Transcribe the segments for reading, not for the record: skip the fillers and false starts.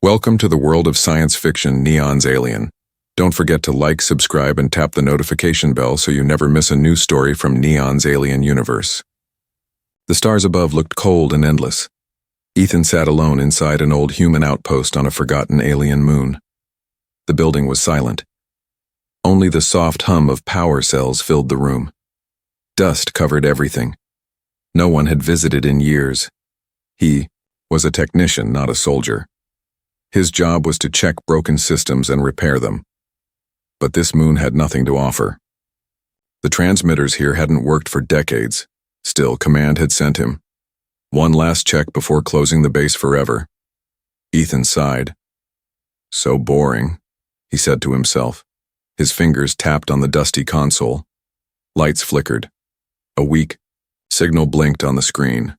Welcome to the world of science fiction Neon's Alien. Don't forget to like, subscribe, and tap the notification bell so you never miss a new story from Neon's Alien universe. The stars above looked cold and endless. Ethan sat alone inside an old human outpost on a forgotten alien moon. The building was silent. Only the soft hum of power cells filled the room. Dust covered everything. No one had visited in years. He was a technician, not a soldier. His job was to check broken systems and repair them. But this moon had nothing to offer. The transmitters here hadn't worked for decades. Still, Command had sent him. One last check before closing the base forever. Ethan sighed. So boring, he said to himself. His fingers tapped on the dusty console. Lights flickered. A weak signal blinked on the screen.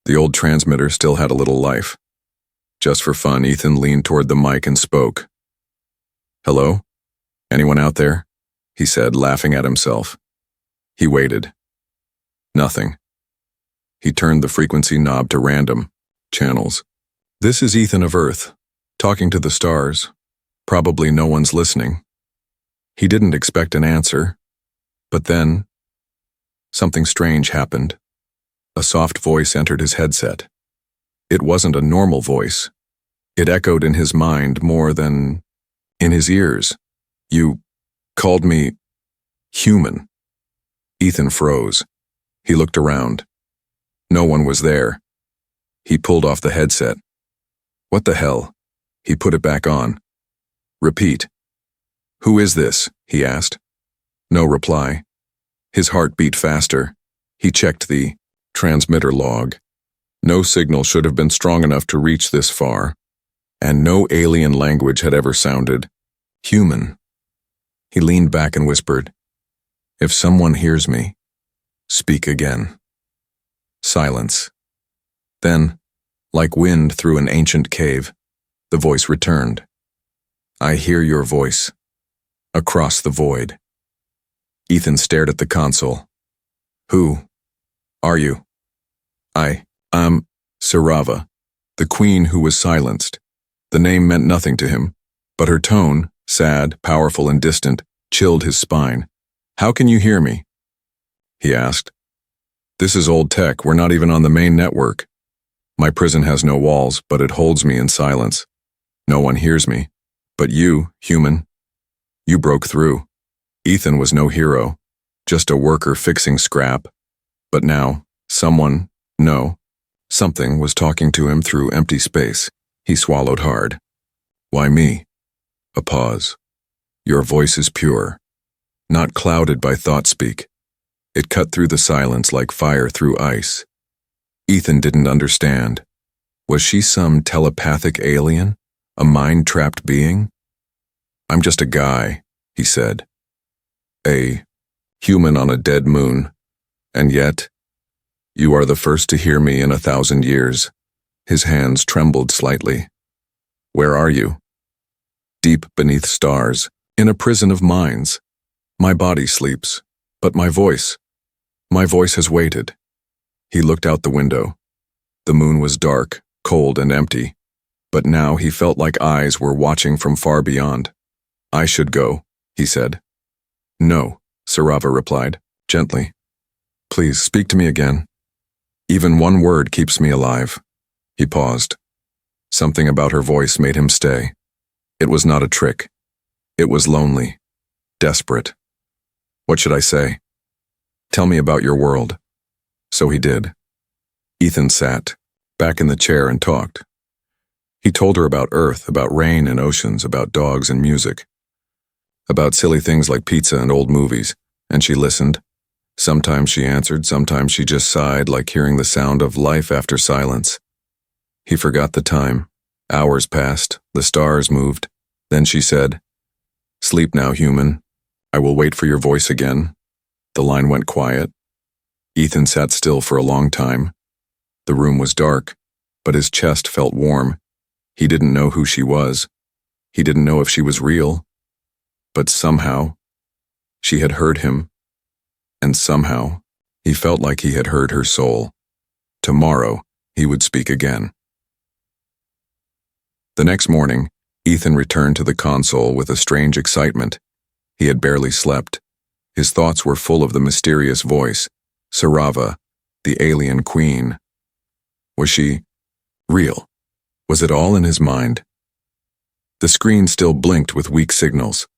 The old transmitter still had a little life. Just for fun, Ethan leaned toward the mic and spoke. "Hello? Anyone out there?" he said, laughing at himself. He waited. Nothing. He turned the frequency knob to random channels. "This is Ethan of Earth, talking to the stars. Probably no one's listening." He didn't expect an answer, but then something strange happened. A soft voice entered his headset. It wasn't a normal voice. It echoed in his mind more than in his ears. "You called me human." Ethan froze. He looked around. No one was there. He pulled off the headset. "What the hell?" He put it back on. "Repeat." "Who is this?" he asked. No reply. His heart beat faster. He checked the transmitter log. No signal should have been strong enough to reach this far, and no alien language had ever sounded human. He leaned back and whispered, "If someone hears me, speak again." Silence. Then, like wind through an ancient cave, the voice returned. "I hear your voice, across the void." Ethan stared at the console. "Who are you?" I'm Sarava, the queen who was silenced." The name meant nothing to him, but her tone, sad, powerful, and distant, chilled his spine. "How can you hear me?" he asked. "This is old tech. We're not even on the main network. My prison has no walls, but it holds me in silence. No one hears me. But you, human, you broke through." Ethan was no hero, just a worker fixing scrap. But now, something was talking to him through empty space. He swallowed hard. "Why me?" A pause. "Your voice is pure, not clouded by thought speak." It cut through the silence like fire through ice. Ethan didn't understand. Was she some telepathic alien? A mind-trapped being? "I'm just a guy," he said. "A human on a dead moon. And yet, you are the first to hear me in 1,000 years. His hands trembled slightly. "Where are you?" "Deep beneath stars, in a prison of minds. My body sleeps, but my voice has waited." He looked out the window. The moon was dark, cold, and empty, but now he felt like eyes were watching from far beyond. "I should go," he said. "No," Sarava replied, gently. "Please, speak to me again. Even one word keeps me alive." He paused. Something about her voice made him stay. It was not a trick. It was lonely, desperate. "What should I say?" "Tell me about your world." So he did. Ethan sat back in the chair and talked. He told her about Earth, about rain and oceans, about dogs and music, about silly things like pizza and old movies, and she listened. Sometimes she answered, sometimes she just sighed, like hearing the sound of life after silence. He forgot the time. Hours passed, the stars moved. Then she said, "Sleep now, human. I will wait for your voice again." The line went quiet. Ethan sat still for a long time. The room was dark, but his chest felt warm. He didn't know who she was. He didn't know if she was real. But somehow, she had heard him. And somehow, he felt like he had heard her soul. Tomorrow, he would speak again. The next morning, Ethan returned to the console with a strange excitement. He had barely slept. His thoughts were full of the mysterious voice, Sarava, the alien queen. Was she real? Was it all in his mind? The screen still blinked with weak signals.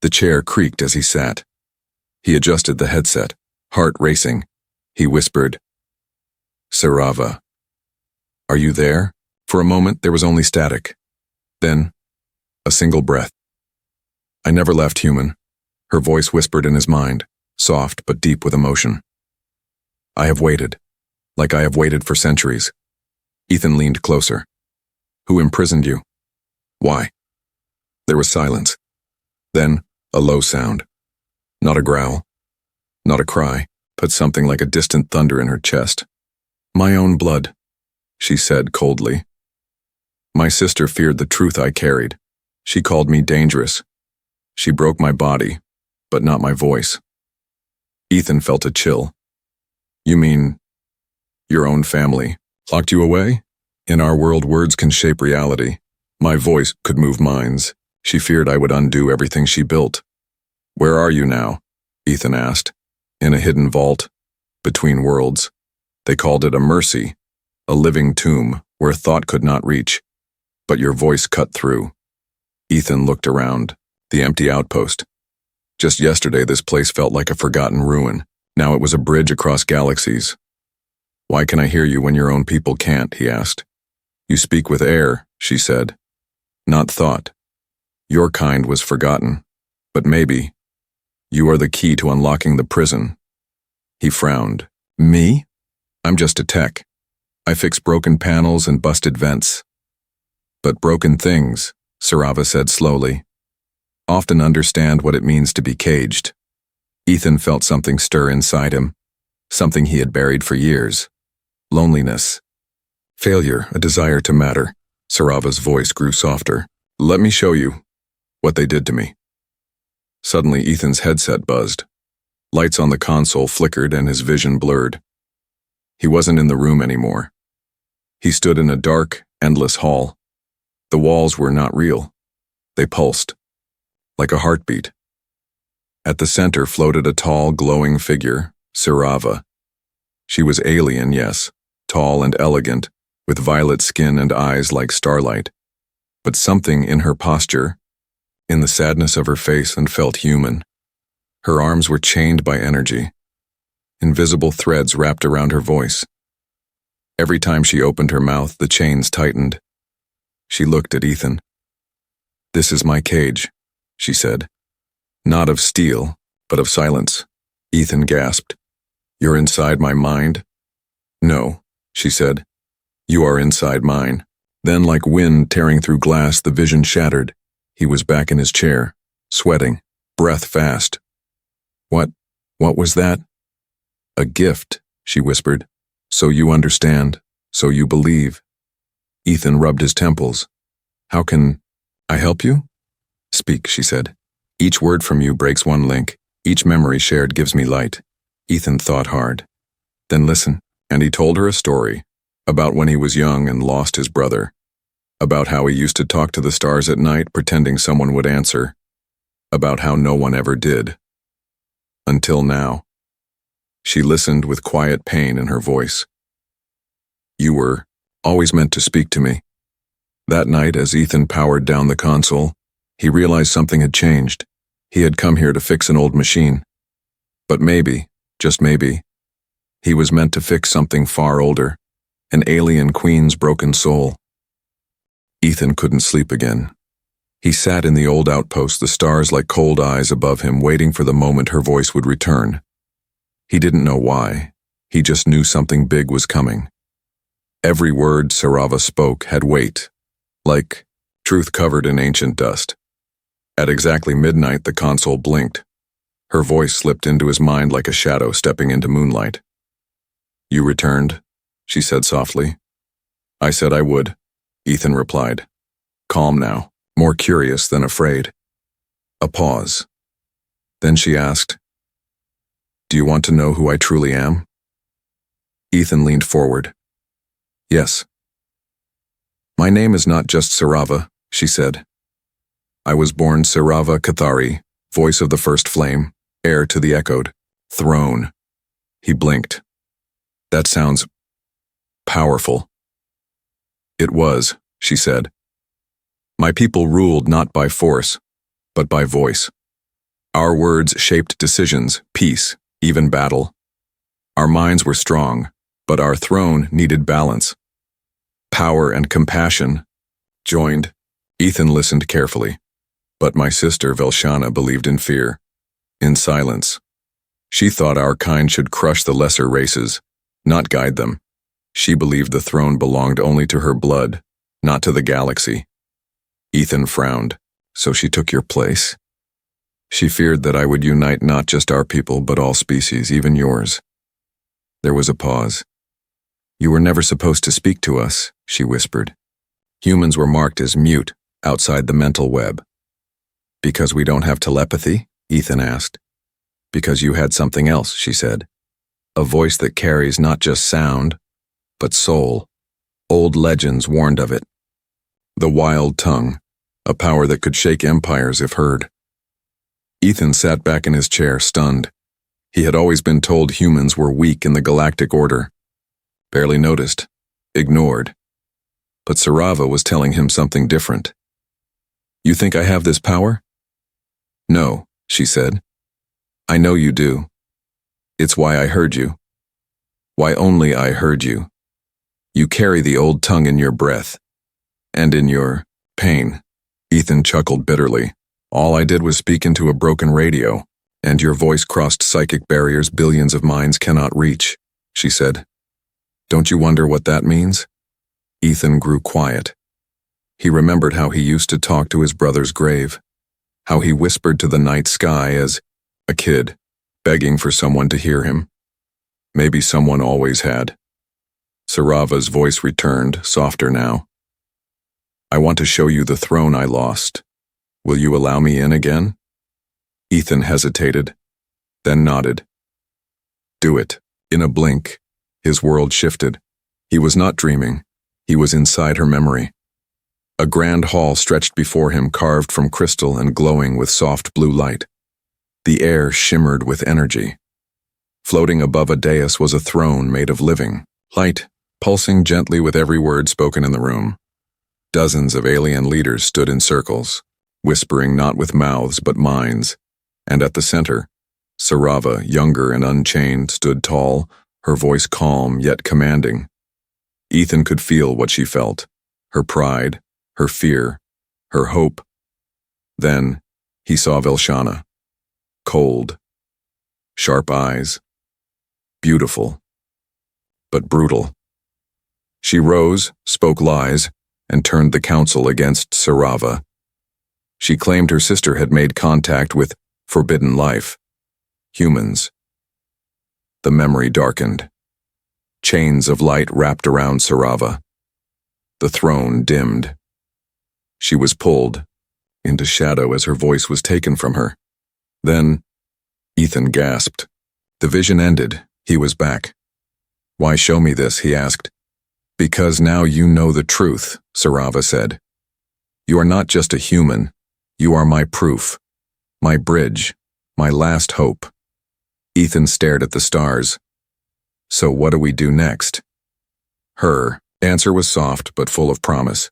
The chair creaked as he sat. He adjusted the headset, heart racing. He whispered, "Sarava, are you there?" For a moment, there was only static. Then, a single breath. "I never left, human," her voice whispered in his mind, soft but deep with emotion. "I have waited, like I have waited for centuries." Ethan leaned closer. "Who imprisoned you? Why?" There was silence. Then, a low sound. Not a growl, not a cry, but something like a distant thunder in her chest. "My own blood," she said coldly. "My sister feared the truth I carried. She called me dangerous. She broke my body, but not my voice." Ethan felt a chill. "You mean your own family locked you away? In our world, words can shape reality. My voice could move minds. She feared I would undo everything she built." "Where are you now?" Ethan asked. "In a hidden vault, between worlds. They called it a mercy, a living tomb where thought could not reach. But your voice cut through." Ethan looked around, the empty outpost. Just yesterday, this place felt like a forgotten ruin. Now it was a bridge across galaxies. "Why can I hear you when your own people can't?" he asked. "You speak with air," she said. "Not thought. Your kind was forgotten. But maybe you are the key to unlocking the prison." He frowned. "Me? I'm just a tech. I fix broken panels and busted vents." "But broken things," Sarava said slowly, "often understand what it means to be caged." Ethan felt something stir inside him, something he had buried for years. Loneliness. Failure, a desire to matter. Sarava's voice grew softer. "Let me show you what they did to me." Suddenly, Ethan's headset buzzed. Lights on the console flickered and his vision blurred. He wasn't in the room anymore. He stood in a dark, endless hall. The walls were not real. They pulsed, like a heartbeat. At the center floated a tall, glowing figure, Sarava. She was alien, yes, tall and elegant, with violet skin and eyes like starlight. But something in her posture, in the sadness of her face, and felt human. Her arms were chained by energy. Invisible threads wrapped around her voice. Every time she opened her mouth, the chains tightened. She looked at Ethan. "This is my cage," she said. "Not of steel, but of silence." Ethan gasped. "You're inside my mind?" "No," she said. "You are inside mine." Then, like wind tearing through glass, the vision shattered. He was back in his chair, sweating, breath fast. What was that?" "A gift," she whispered. "So you understand, so you believe." Ethan rubbed his temples. "How can I help you?" "Speak," she said. "Each word from you breaks one link. Each memory shared gives me light." Ethan thought hard. "Then listen." And he told her a story about when he was young and lost his brother, about how he used to talk to the stars at night pretending someone would answer, about how no one ever did. Until now. She listened with quiet pain in her voice. "You were always meant to speak to me." That night, as Ethan powered down the console, he realized something had changed. He had come here to fix an old machine. But maybe, just maybe, he was meant to fix something far older, an alien queen's broken soul. Ethan couldn't sleep again. He sat in the old outpost, the stars like cold eyes above him, waiting for the moment her voice would return. He didn't know why. He just knew something big was coming. Every word Sarava spoke had weight, like truth covered in ancient dust. At exactly midnight, the console blinked. Her voice slipped into his mind like a shadow stepping into moonlight. "You returned," she said softly. "I said I would," Ethan replied. Calm now, more curious than afraid. A pause. Then she asked, "Do you want to know who I truly am?" Ethan leaned forward. "Yes." My name is not just Sarava, she said. I was born Sarava Kathari, voice of the first flame, heir to the echoed throne. He blinked. That sounds powerful. It was, she said. My people ruled not by force, but by voice. Our words shaped decisions, peace, even battle. Our minds were strong, but our throne needed balance. Power and compassion joined. Ethan listened carefully, but my sister Velshana believed in fear, in silence. She thought our kind should crush the lesser races, not guide them. She believed the throne belonged only to her blood, not to the galaxy. Ethan frowned. So she took your place? She feared that I would unite not just our people, but all species, even yours. There was a pause. You were never supposed to speak to us, she whispered. Humans were marked as mute, outside the mental web. Because we don't have telepathy? Ethan asked. Because you had something else, she said. A voice that carries not just sound, but soul. Old legends warned of it. The wild tongue, a power that could shake empires if heard. Ethan sat back in his chair, stunned. He had always been told humans were weak in the galactic order. Barely noticed, ignored. But Sarava was telling him something different. You think I have this power? No, she said. I know you do. It's why I heard you. Why only I heard you. You carry the old tongue in your breath. And in your pain. Ethan chuckled bitterly. All I did was speak into a broken radio, and your voice crossed psychic barriers billions of minds cannot reach, she said. Don't you wonder what that means? Ethan grew quiet. He remembered how he used to talk to his brother's grave, how he whispered to the night sky as a kid, begging for someone to hear him. Maybe someone always had. Sarava's voice returned, softer now. I want to show you the throne I lost. Will you allow me in again? Ethan hesitated, then nodded. Do it. In a blink, his world shifted. He was not dreaming. He was inside her memory. A grand hall stretched before him, carved from crystal and glowing with soft blue light. The air shimmered with energy. Floating above a dais was a throne made of living light, pulsing gently with every word spoken in the room. Dozens of alien leaders stood in circles, whispering not with mouths but minds, and at the center, Sarava, younger and unchained, stood tall, her voice calm yet commanding. Ethan could feel what she felt, her pride, her fear, her hope. Then he saw Velshana, cold, sharp eyes, beautiful, but brutal. She rose, spoke lies, and turned the council against Sarava. She claimed her sister had made contact with forbidden life, humans. The memory darkened. Chains of light wrapped around Sarava. The throne dimmed. She was pulled into shadow as her voice was taken from her. Then, Ethan gasped. The vision ended. He was back. Why show me this, he asked. Because now you know the truth, Sarava said. You are not just a human. You are my proof, my bridge, my last hope. Ethan stared at the stars. So what do we do next? Her answer was soft but full of promise.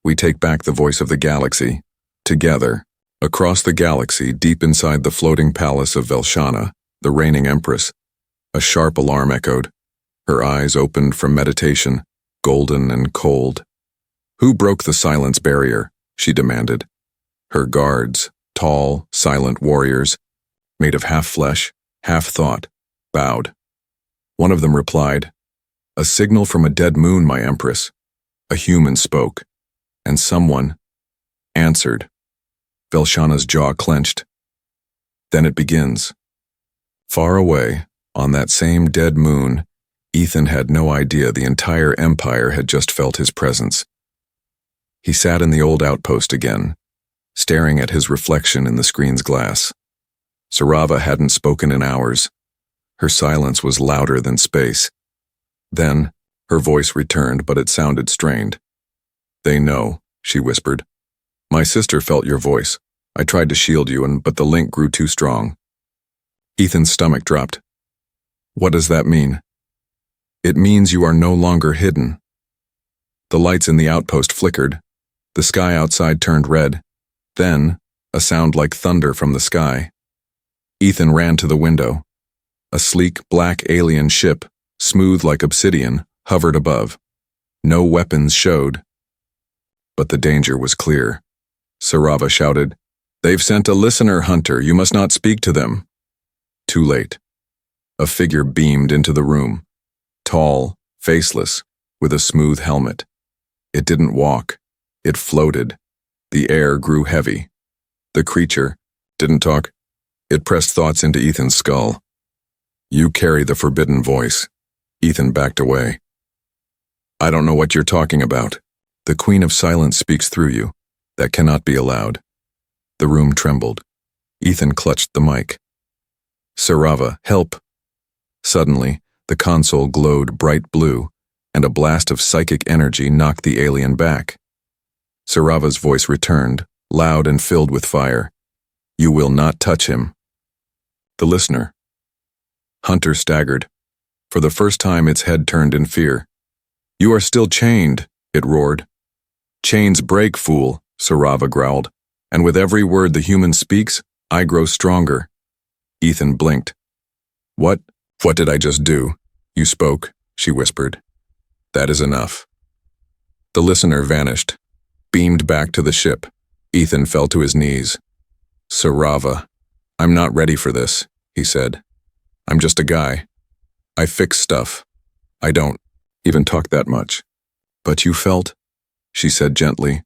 We take back the voice of the galaxy, together. Across the galaxy, deep inside the floating palace of Velshana, the reigning empress, a sharp alarm echoed. Her eyes opened from meditation, golden and cold. Who broke the silence barrier? She demanded. Her guards, tall, silent warriors, made of half flesh, half thought, bowed. One of them replied, A signal from a dead moon, my empress. A human spoke, and someone answered. Velshana's jaw clenched. Then it begins. Far away, on that same dead moon, Ethan had no idea the entire empire had just felt his presence. He sat in the old outpost again, staring at his reflection in the screen's glass. Sarava hadn't spoken in hours. Her silence was louder than space. Then, her voice returned, but it sounded strained. They know, she whispered. My sister felt your voice. I tried to shield you, but the link grew too strong. Ethan's stomach dropped. What does that mean? It means you are no longer hidden. The lights in the outpost flickered. The sky outside turned red. Then, a sound like thunder from the sky. Ethan ran to the window. A sleek, black alien ship, smooth like obsidian, hovered above. No weapons showed. But the danger was clear. Sarava shouted, They've sent a listener, Hunter. You must not speak to them. Too late. A figure beamed into the room. Tall, faceless, with a smooth helmet. It didn't walk. It floated. The air grew heavy. The creature didn't talk. It pressed thoughts into Ethan's skull. You carry the forbidden voice. Ethan backed away. I don't know what you're talking about. The Queen of Silence speaks through you. That cannot be allowed. The room trembled. Ethan clutched the mic. Sarava, help. Suddenly, the console glowed bright blue, and a blast of psychic energy knocked the alien back. Sarava's voice returned, loud and filled with fire. You will not touch him. The listener. Hunter staggered. For the first time, its head turned in fear. You are still chained, it roared. Chains break, fool, Sarava growled. And with every word the human speaks, I grow stronger. Ethan blinked. What did I just do? You spoke, she whispered. That is enough. The listener vanished, beamed back to the ship. Ethan fell to his knees. Sarava, I'm not ready for this, he said. I'm just a guy. I fix stuff. I don't even talk that much. But you felt? She said gently.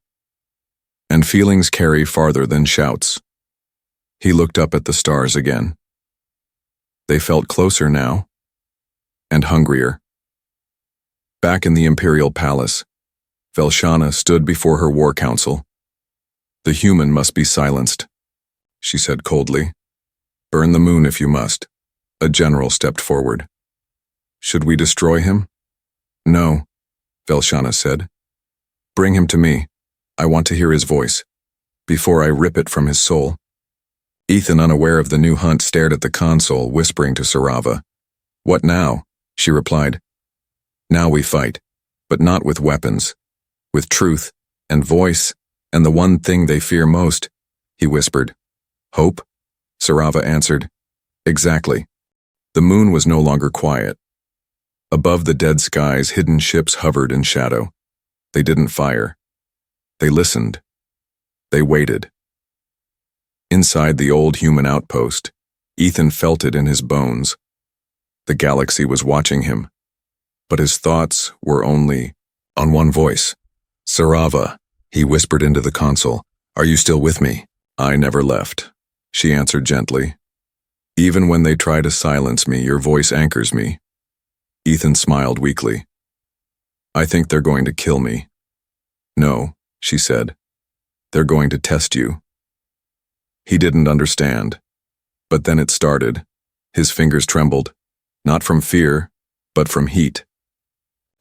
And feelings carry farther than shouts. He looked up at the stars again. They felt closer now, and hungrier. Back in the Imperial Palace, Velshana stood before her war council. The human must be silenced, she said coldly. Burn the moon if you must. A general stepped forward. Should we destroy him? No, Velshana said. Bring him to me. I want to hear his voice, before I rip it from his soul. Ethan, unaware of the new hunt, stared at the console, whispering to Sarava. What now? She replied. Now we fight, but not with weapons. With truth, and voice, and the one thing they fear most, he whispered. Hope? Sarava answered. Exactly. The moon was no longer quiet. Above the dead skies, hidden ships hovered in shadow. They didn't fire. They listened. They waited. Inside the old human outpost, Ethan felt it in his bones. The galaxy was watching him, but his thoughts were only on one voice. Sarava, he whispered into the console. Are you still with me? I never left, she answered gently. Even when they try to silence me, your voice anchors me. Ethan smiled weakly. I think they're going to kill me. No, she said. They're going to test you. He didn't understand. But then it started. His fingers trembled, not from fear, but from heat.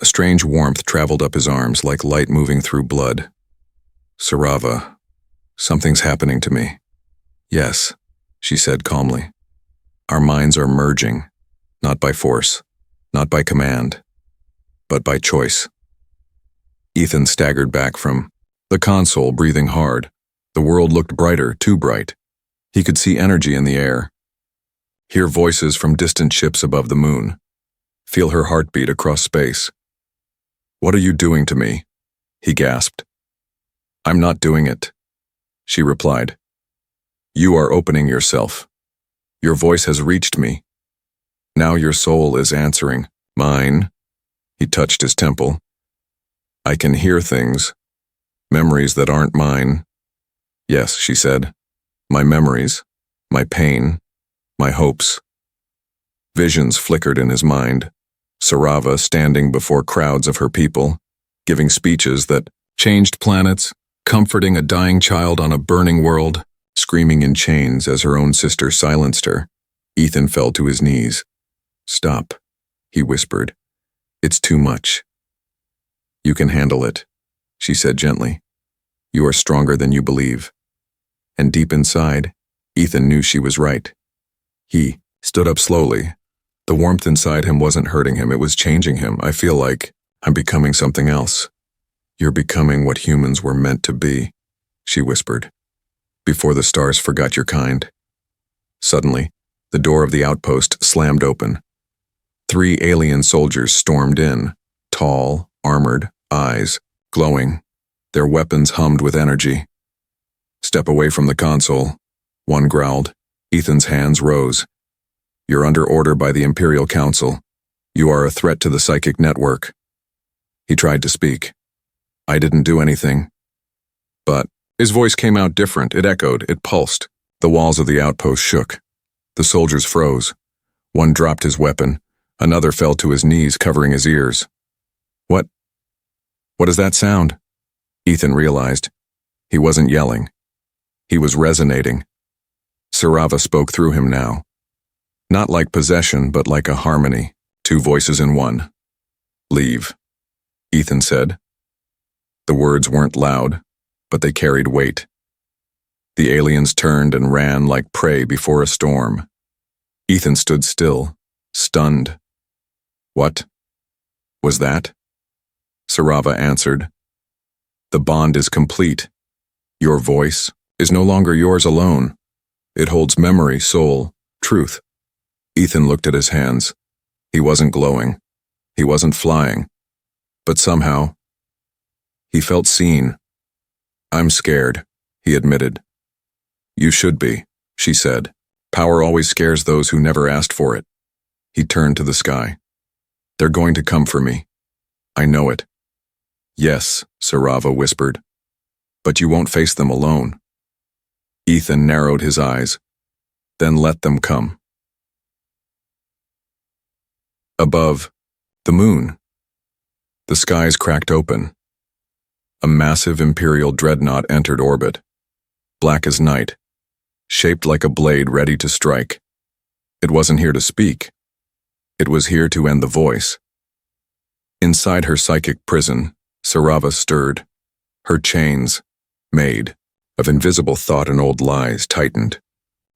A strange warmth traveled up his arms like light moving through blood. Sarava, something's happening to me. Yes, she said calmly. Our minds are merging, not by force, not by command, but by choice. Ethan staggered back from the console, breathing hard. The world looked brighter, too bright. He could see energy in the air, hear voices from distant ships above the moon, feel her heartbeat across space. What are you doing to me? He gasped. I'm not doing it, she replied. You are opening yourself. Your voice has reached me. Now your soul is answering. Mine. He touched his temple. I can hear things, memories that aren't mine. Yes, she said. My memories, my pain, my hopes. Visions flickered in his mind. Sarava standing before crowds of her people, giving speeches that changed planets, comforting a dying child on a burning world, screaming in chains as her own sister silenced her. Ethan fell to his knees. Stop, he whispered. It's too much. You can handle it, she said gently. You are stronger than you believe. And deep inside, Ethan knew she was right. He stood up slowly. The warmth inside him wasn't hurting him, it was changing him. I feel like I'm becoming something else. You're becoming what humans were meant to be, she whispered, before the stars forgot your kind. Suddenly, the door of the outpost slammed open. 3 alien soldiers stormed in, tall, armored, eyes glowing. Their weapons hummed with energy. Step away from the console, one growled. Ethan's hands rose. You're under order by the Imperial Council. You are a threat to the psychic network. He tried to speak. I didn't do anything. But his voice came out different. It echoed. It pulsed. The walls of the outpost shook. The soldiers froze. One dropped his weapon. Another fell to his knees, covering his ears. What does that sound? Ethan realized. He wasn't yelling. He was resonating. Sarava spoke through him now. Not like possession, but like a harmony. 2 voices in one. Leave, Ethan said. The words weren't loud, but they carried weight. The aliens turned and ran like prey before a storm. Ethan stood still, stunned. What was that? Sarava answered. The bond is complete. Your voice is no longer yours alone. It holds memory, soul, truth. Ethan looked at his hands. He wasn't glowing. He wasn't flying. But somehow, he felt seen. I'm scared, he admitted. You should be, she said. Power always scares those who never asked for it. He turned to the sky. They're going to come for me. I know it. Yes, Sarava whispered. But you won't face them alone. Ethan narrowed his eyes. Then let them come. Above, the moon. The skies cracked open. A massive Imperial dreadnought entered orbit, black as night, shaped like a blade ready to strike. It wasn't here to speak. It was here to end the voice. Inside her psychic prison, Sarava stirred. Her chains, made of invisible thought and old lies, tightened.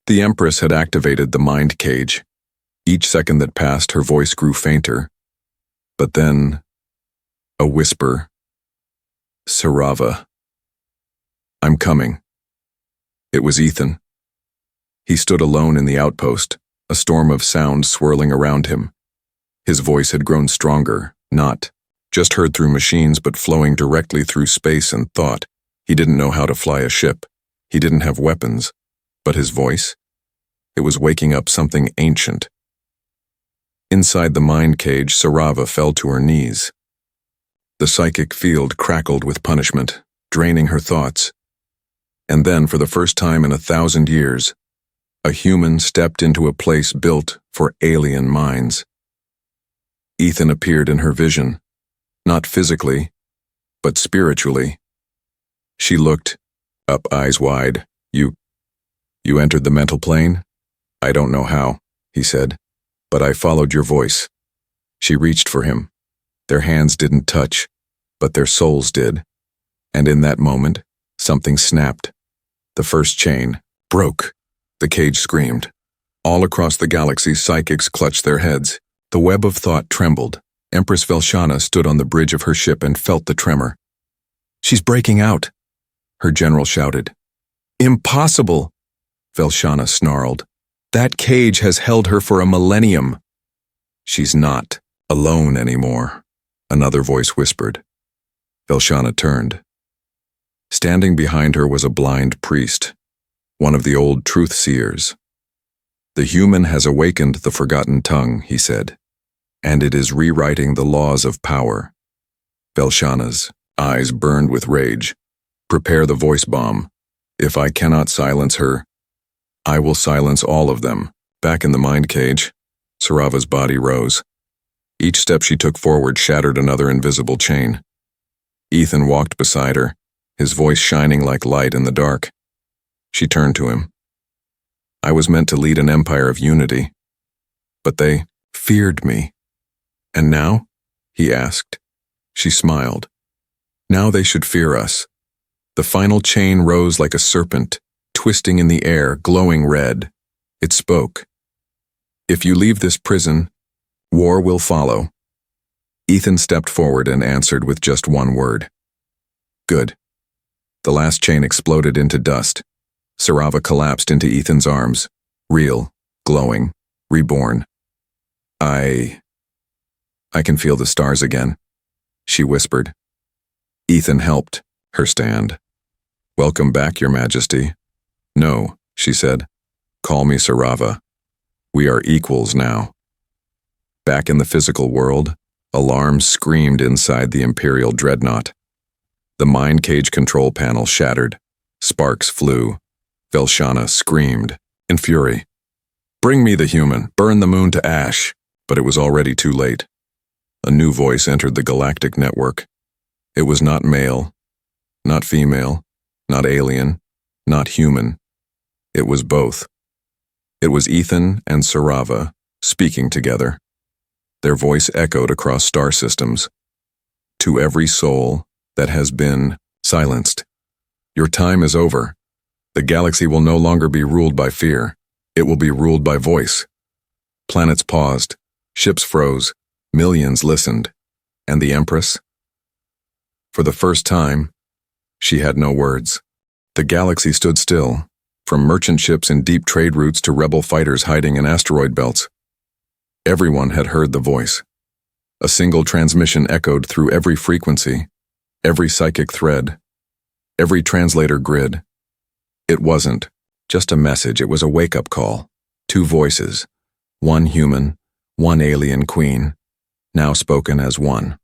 The Empress had activated the mind cage. Each second that passed, her voice grew fainter. But then, a whisper. Sarava. I'm coming. It was Ethan. He stood alone in the outpost, a storm of sound swirling around him. His voice had grown stronger, not just heard through machines, but flowing directly through space and thought. He didn't know how to fly a ship. He didn't have weapons. But his voice? It was waking up something ancient. Inside the mind cage, Sarava fell to her knees. The psychic field crackled with punishment, draining her thoughts. And then, for the first time in 1,000 years, a human stepped into a place built for alien minds. Ethan appeared in her vision, not physically, but spiritually. She looked, up eyes wide. You entered the mental plane? I don't know how, he said, but I followed your voice. She reached for him. Their hands didn't touch, but their souls did. And in that moment, something snapped. The first chain broke. The cage screamed. All across the galaxy, psychics clutched their heads. The web of thought trembled. Empress Velshana stood on the bridge of her ship and felt the tremor. She's breaking out, her general shouted. Impossible, Velshana snarled. That cage has held her for a millennium. She's not alone anymore, another voice whispered. Velshana turned. Standing behind her was a blind priest, one of the old truth seers. The human has awakened the forgotten tongue, he said, and it is rewriting the laws of power. Velshana's eyes burned with rage. Prepare the voice bomb. If I cannot silence her, I will silence all of them. Back in the mind cage, Sarava's body rose. Each step she took forward shattered another invisible chain. Ethan walked beside her, his voice shining like light in the dark. She turned to him. I was meant to lead an empire of unity, but they feared me. And now? He asked. She smiled. Now they should fear us. The final chain rose like a serpent, twisting in the air, glowing red. It spoke. If you leave this prison, war will follow. Ethan stepped forward and answered with just one word. Good. The last chain exploded into dust. Sarava collapsed into Ethan's arms, real, glowing, reborn. I can feel the stars again, she whispered. Ethan helped her stand. Welcome back, Your Majesty. No, she said. Call me Sarava. We are equals now. Back in the physical world, alarms screamed inside the Imperial dreadnought. The mind cage control panel shattered. Sparks flew. Velshana screamed in fury. Bring me the human, burn the moon to ash. But it was already too late. A new voice entered the Galactic network. It was not male, not female, not alien, not human. It was both. It was Ethan and Sarava speaking together. Their voice echoed across star systems. To every soul that has been silenced. Your time is over. The galaxy will no longer be ruled by fear. It will be ruled by voice. Planets paused. Ships froze, millions listened, and the Empress? For the first time, she had no words. The galaxy stood still, from merchant ships in deep trade routes to rebel fighters hiding in asteroid belts. Everyone had heard the voice. A single transmission echoed through every frequency, every psychic thread, every translator grid. It wasn't just a message, it was a wake-up call. Two voices, one human, one alien queen, now spoken as one.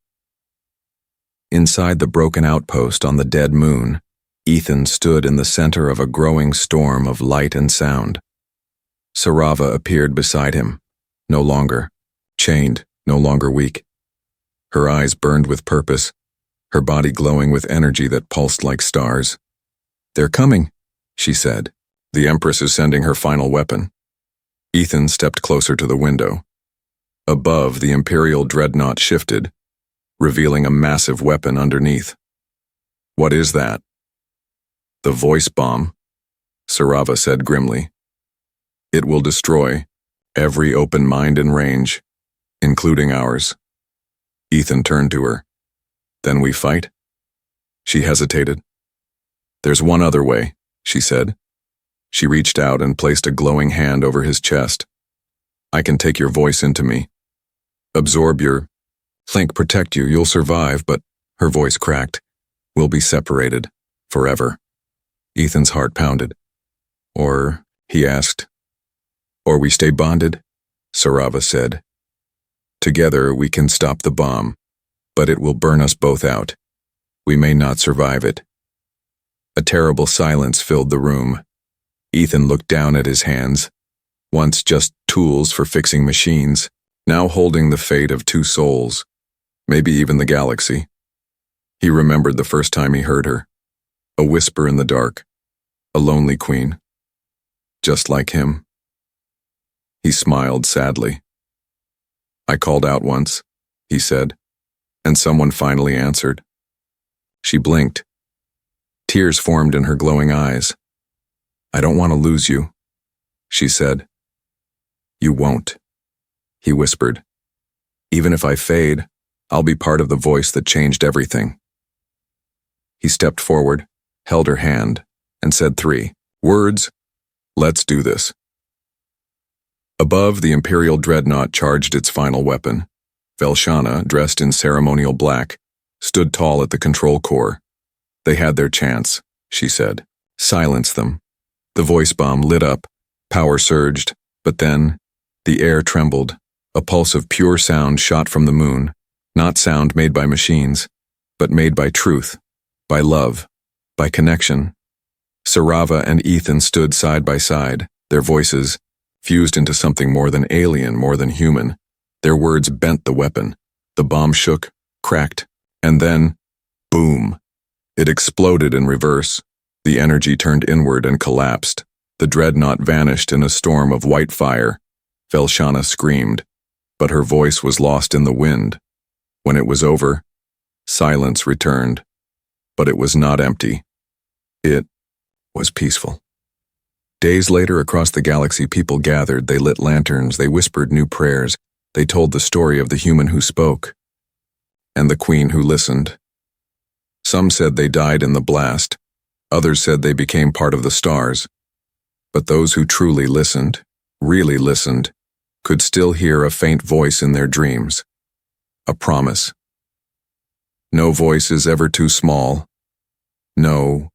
Inside the broken outpost on the dead moon, Ethan stood in the center of a growing storm of light and sound. Sarava appeared beside him, no longer chained, no longer weak. Her eyes burned with purpose, her body glowing with energy that pulsed like stars. They're coming, she said. The Empress is sending her final weapon. Ethan stepped closer to the window. Above, the Imperial dreadnought shifted, revealing a massive weapon underneath. What is that? The voice bomb, Sarava said grimly. It will destroy every open mind in range, including ours. Ethan turned to her. Then we fight? She hesitated. There's one other way, she said. She reached out and placed a glowing hand over his chest. I can take your voice into me. Absorb your think, protect you, you'll survive, but her voice cracked. We'll be separated, forever. Ethan's heart pounded. Or, he asked. Or we stay bonded, Sarava said. Together we can stop the bomb, but it will burn us both out. We may not survive it. A terrible silence filled the room. Ethan looked down at his hands, once just tools for fixing machines, now holding the fate of two souls, maybe even the galaxy. He remembered the first time he heard her, a whisper in the dark, a lonely queen, just like him. He smiled sadly. I called out once, he said, and someone finally answered. She blinked. Tears formed in her glowing eyes. I don't want to lose you, she said. You won't, he whispered. Even if I fade, I'll be part of the voice that changed everything. He stepped forward, held her hand, and said 3 words. Let's do this. Above, the Imperial dreadnought charged its final weapon. Velshana, dressed in ceremonial black, stood tall at the control core. They had their chance, she said. Silence them. The voice bomb lit up, power surged, but then, the air trembled. A pulse of pure sound shot from the moon, not sound made by machines, but made by truth, by love, by connection. Sarava and Ethan stood side by side, their voices fused into something more than alien, more than human. Their words bent the weapon. The bomb shook, cracked, and then, boom. It exploded in reverse. The energy turned inward and collapsed. The dreadnought vanished in a storm of white fire. Velshana screamed, but her voice was lost in the wind. When it was over, silence returned. But it was not empty. It was peaceful. Days later, across the galaxy, people gathered, they lit lanterns, they whispered new prayers, they told the story of the human who spoke, and the queen who listened. Some said they died in the blast, others said they became part of the stars, but those who truly listened, really listened, could still hear a faint voice in their dreams, a promise. No voice is ever too small. No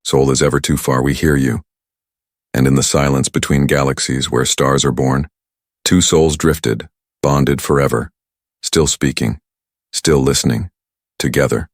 soul is ever too far. We hear you. And in the silence between galaxies where stars are born, two souls drifted, bonded forever, still speaking, still listening, together.